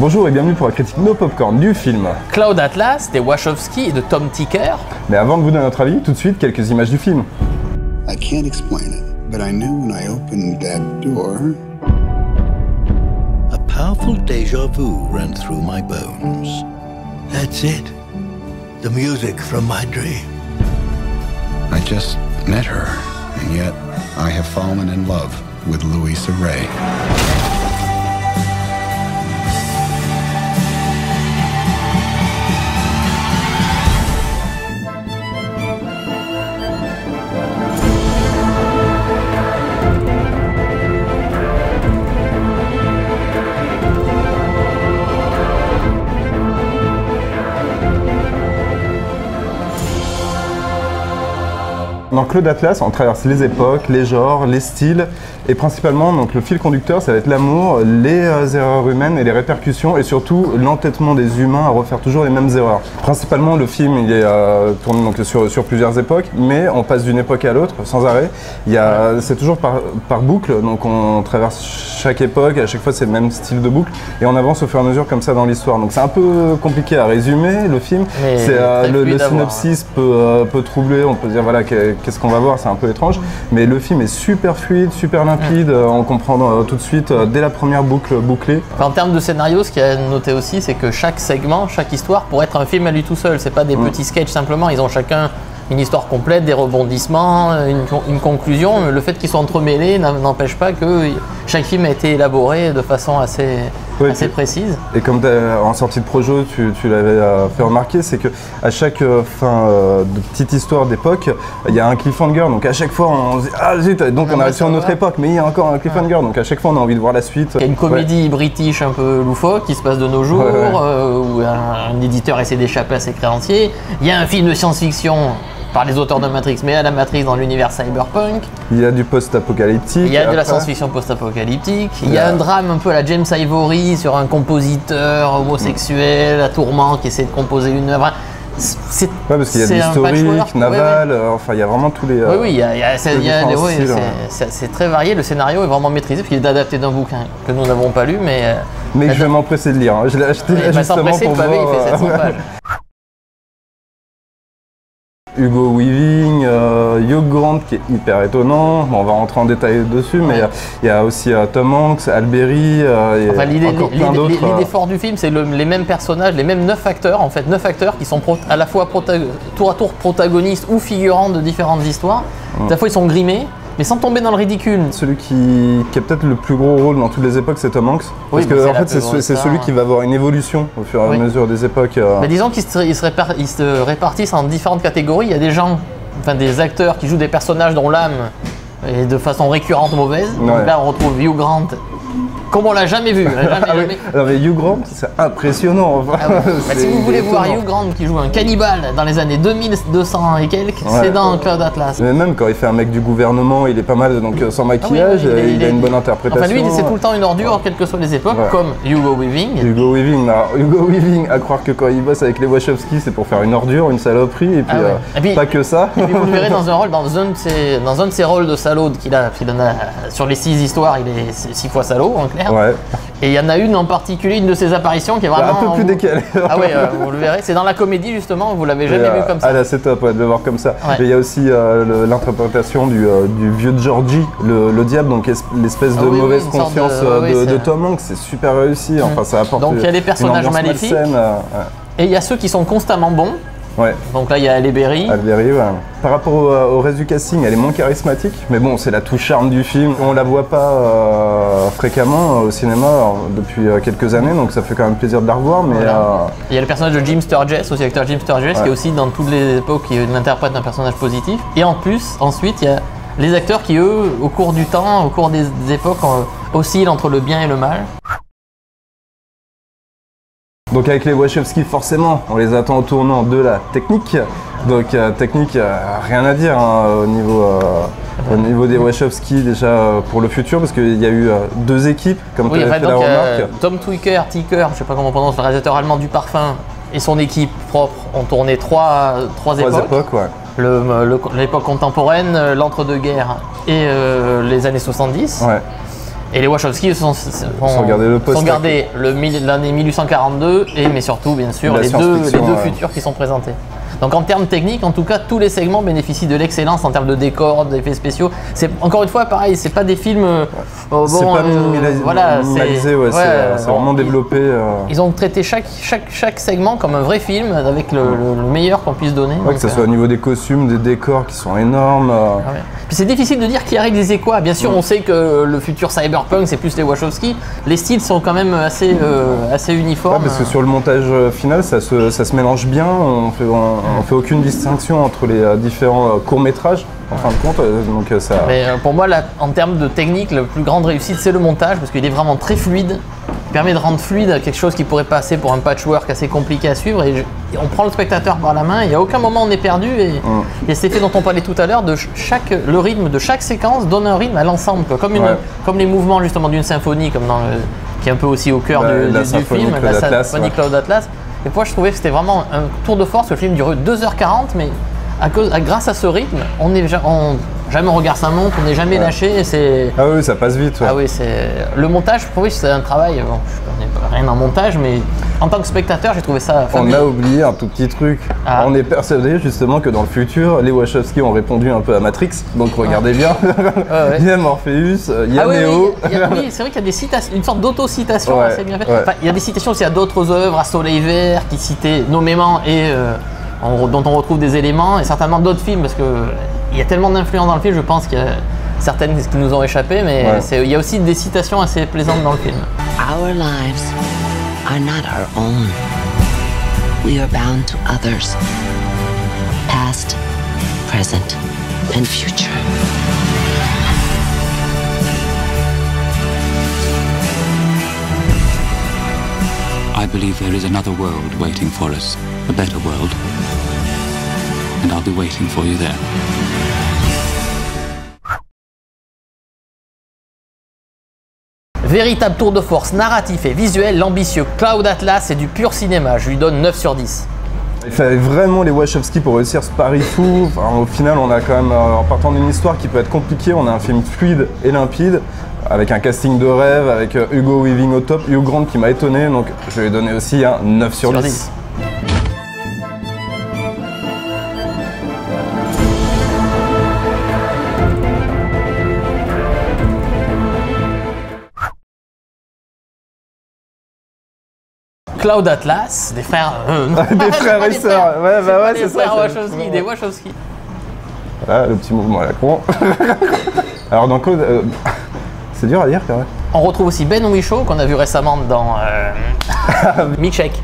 Bonjour et bienvenue pour la critique No Popcorn du film Cloud Atlas des Wachowski et de Tom Tykwer. Mais avant de vous donner notre avis, tout de suite quelques images du film. I can't explain it, but I knew when I opened that door. A powerful déjà vu ran through my bones. That's it. The music from my dream. I just met her, and yet I have fallen in love with Louisa Ray. Dans Cloud Atlas, on traverse les époques, les genres, les styles, et principalement donc, le fil conducteur, ça va être l'amour, les erreurs humaines et les répercussions, et surtout l'entêtement des humains à refaire toujours les mêmes erreurs. Principalement, le film il est tourné donc, sur plusieurs époques, mais on passe d'une époque à l'autre sans arrêt. C'est toujours par boucle, donc on traverse chaque époque, à chaque fois c'est le même style de boucle, et on avance au fur et à mesure comme ça dans l'histoire. Donc c'est un peu compliqué à résumer le film. Le synopsis peut troubler, on peut dire voilà qu'est-ce qu'on va voir, c'est un peu étrange, mais le film est super fluide, super limpide, on comprend tout de suite dès la première boucle bouclée. En termes de scénario, ce qu'il y a à noter aussi, c'est que chaque segment, chaque histoire pourrait être un film à lui tout seul. C'est pas des petits sketchs simplement, ils ont chacun une histoire complète, des rebondissements, une conclusion. Le fait qu'ils soient entremêlés n'empêche pas que chaque film a été élaboré de façon assez précise. Et comme en sortie de projo, tu l'avais fait remarquer, c'est qu'à chaque fin de petite histoire d'époque, il y a un cliffhanger. Donc à chaque fois, on se dit « Ah zut !» Donc on arrive sur une autre époque, mais il y a encore un cliffhanger. Donc à chaque fois, on a envie de voir la suite. Il y a une comédie british un peu loufoque qui se passe de nos jours, où un éditeur essaie d'échapper à ses créanciers. Il y a un film de science-fiction par les auteurs de Matrix, mais à la Matrix dans l'univers cyberpunk. Il y a du post-apocalyptique. Il y a de la science-fiction post-apocalyptique. Il y a un drame un peu à la James Ivory sur un compositeur homosexuel à tourment qui essaie de composer une œuvre. Parce qu'il y a de l'historique, naval, enfin il y a vraiment tous les. C'est très varié. Le scénario est vraiment maîtrisé parce qu'il est adapté d'un bouquin que nous n'avons pas lu, mais je vais m'empresser de lire. Je l'ai acheté justement pour voir. Il fait 700 pages. Hugo Weaving, Hugh Grant qui est hyper étonnant, on va rentrer en détail dessus, mais il y a aussi Tom Hanks, Alberi, l'idée forte du film, c'est les mêmes personnages, les mêmes 9 acteurs, en fait 9 acteurs qui sont à la fois tour à tour protagonistes ou figurants de différentes histoires. À la fois ils sont grimés, mais sans tomber dans le ridicule. Celui qui a peut-être le plus gros rôle dans toutes les époques, c'est Tom Hanks. Parce que en fait, c'est celui qui va avoir une évolution au fur et à mesure des époques. Mais disons qu'ils se répartissent en différentes catégories. Il y a des gens, des acteurs qui jouent des personnages dont l'âme est de façon récurrente mauvaise. Donc là, on retrouve Hugh Grant. Comme on l'a jamais vu. Jamais. Alors, mais Hugh Grant, c'est impressionnant. Si vous voulez voir Hugh Grant qui joue un cannibale dans les années 2200 et quelques, c'est dans Cloud Atlas. Mais même quand il fait un mec du gouvernement, il est pas mal, donc sans maquillage, il a une bonne interprétation. Enfin lui, c'est tout le temps une ordure, quelles que soient les époques, comme Hugo Weaving. Hugo Weaving, à croire que quand il bosse avec les Wachowski, c'est pour faire une ordure, une saloperie, et puis, pas que ça. Et puis vous le verrez dans un de ses rôles de salaud qu'il a sur les 6 histoires, il est 6 fois salaud en clair. Et il y en a une en particulier, une de ses apparitions qui est vraiment un peu plus décalée. Vous le verrez, c'est dans la comédie justement, vous l'avez jamais vu comme ça. Ah là c'est top de le voir comme ça. Et il y a aussi l'interprétation du vieux Georgie, le diable, donc l'espèce de mauvaise conscience de Tom Hanks, c'est super réussi, enfin ça apporte. Donc il y a des personnages maléfiques, et il y a ceux qui sont constamment bons. Donc là il y a Alberi. Par rapport au reste du casting, elle est moins charismatique, mais bon, c'est la touche charme du film. On la voit pas fréquemment au cinéma depuis quelques années, donc ça fait quand même plaisir de la revoir. Mais il y a le personnage de Jim Sturgess, aussi acteur Jim Sturgess, qui est aussi dans toutes les époques qui interprète un personnage positif. Et en plus, ensuite, il y a les acteurs qui, eux, au cours du temps, au cours des époques, oscillent entre le bien et le mal. Donc avec les Wachowski, forcément, on les attend au tournant de la technique. Donc technique, rien à dire au niveau des Wachowski déjà pour le futur, parce qu'il y a eu 2 équipes, comme tu avais fait la remarque. Tom Tykwer, je sais pas comment on prononce, le réalisateur allemand du parfum, et son équipe propre ont tourné 3 époques. L'époque contemporaine, l'entre-deux-guerres et les années 70. Et les Wachowski sont gardés l'année 1842, mais surtout, bien sûr, les deux futurs qui sont présentés. Donc en termes techniques, en tout cas, tous les segments bénéficient de l'excellence en termes de décors, d'effets spéciaux. C'est encore une fois pareil, c'est pas des films. C'est pas minimalisé, c'est vraiment développé. Ils ont traité chaque segment comme un vrai film avec le meilleur qu'on puisse donner. Ouais, que ce soit au niveau des costumes, des décors qui sont énormes. Puis c'est difficile de dire qui arrive des quoi. Bien sûr, on sait que le futur cyberpunk, c'est plus les Wachowski. Les styles sont quand même assez uniformes. Ouais, parce que sur le montage final, ça se mélange bien. On fait aucune distinction entre les différents courts-métrages, en fin de compte. Donc, ça... Mais pour moi, là, en termes de technique, la plus grande réussite, c'est le montage, parce qu'il est vraiment très fluide. Il permet de rendre fluide quelque chose qui pourrait passer pour un patchwork assez compliqué à suivre. Et on prend le spectateur par la main, et à aucun moment on est perdu. Et il y a cet effet dont on parlait tout à l'heure, le rythme de chaque séquence donne un rythme à l'ensemble, comme les mouvements justement d'une symphonie, qui est un peu aussi au cœur du film, la symphonie Cloud Atlas. Et moi je trouvais que c'était vraiment un tour de force. Le film dure 2h40, mais grâce à ce rythme, jamais on regarde sa montre, on n'est jamais lâché. Ah oui, ça passe vite. Ah oui, le montage, pour moi, c'est un travail. Bon, je connais rien en montage, mais en tant que spectateur, j'ai trouvé ça fabuleux. On a oublié un tout petit truc. On est persuadé justement que dans le futur, les Wachowski ont répondu un peu à Matrix, donc regardez bien. Il y a Morpheus, il y a Neo. Oui, c'est vrai qu'il y a des citations, une sorte d'auto-citation assez bien faite. Enfin, il y a des citations aussi à d'autres œuvres, à Soleil Vert, qui citaient nommément et dont on retrouve des éléments, et certainement d'autres films, parce qu'il y a tellement d'influence dans le film, je pense qu'il y a certaines qui nous ont échappé, mais il y a aussi des citations assez plaisantes dans le film. Our lives are not our own. We are bound to others, past, present, and future. I believe there is another world waiting for us, a better world. And I'll be waiting for you there. Véritable tour de force narratif et visuel, l'ambitieux Cloud Atlas est du pur cinéma. Je lui donne 9 sur 10. Il fallait vraiment les Wachowski pour réussir ce pari fou. Enfin, au final, on a quand même, en partant d'une histoire qui peut être compliquée, on a un film fluide et limpide, avec un casting de rêve, avec Hugo Weaving au top, Hugh Grant qui m'a étonné, donc je lui ai donné aussi un 9 sur 10. Cloud Atlas, des frères... des frères et sœurs, c'est ça. Des Wachowski. Voilà, le petit mouvement à la con. Alors dans Cloud... c'est dur à dire, quand même. On retrouve aussi Ben Whishaw, qu'on a vu récemment dans Milkshake.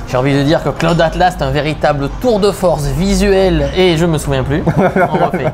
J'ai envie de dire que Cloud Atlas est un véritable tour de force visuel, et je me souviens plus. On refait.